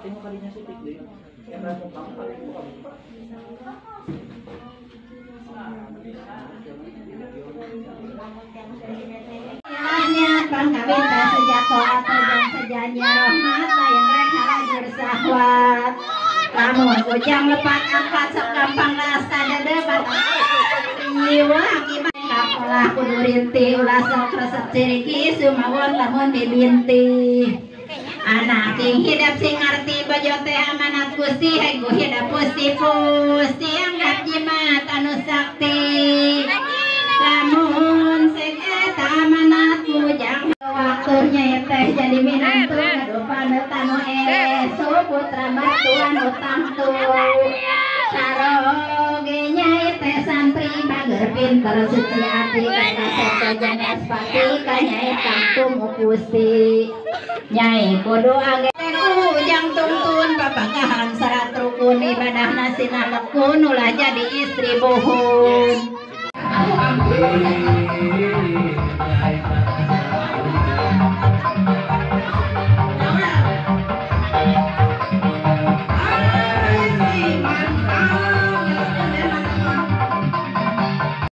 tengok kalinya sipit deh. Yang rambut kamu kali buka. Pangkawin sejatuh atau jam sejanya rahmat lain mereka lajur sahwat lamun kujang lepat angkat sok gampang rasa debat jiwa akibat kapolah kudu rinti ulah sok resep ciriki sumawon lamun dibinti anak ting hidup sing ngarti bojo teh amanat Gusti hegu hidup pusti anggap jimat anu sakti lamun sing eta amanat kujang waktunya teh jadi minantu ngadupan tanu esu putra batuan utang tu saroge nyai teh santri bager pinter suci hati kata sejajan espati ka nyai kampung Gusti nyai kudu age ujang tuntun papagahan sarat rukun ibadah nasina lekun ulah jadi istri bohong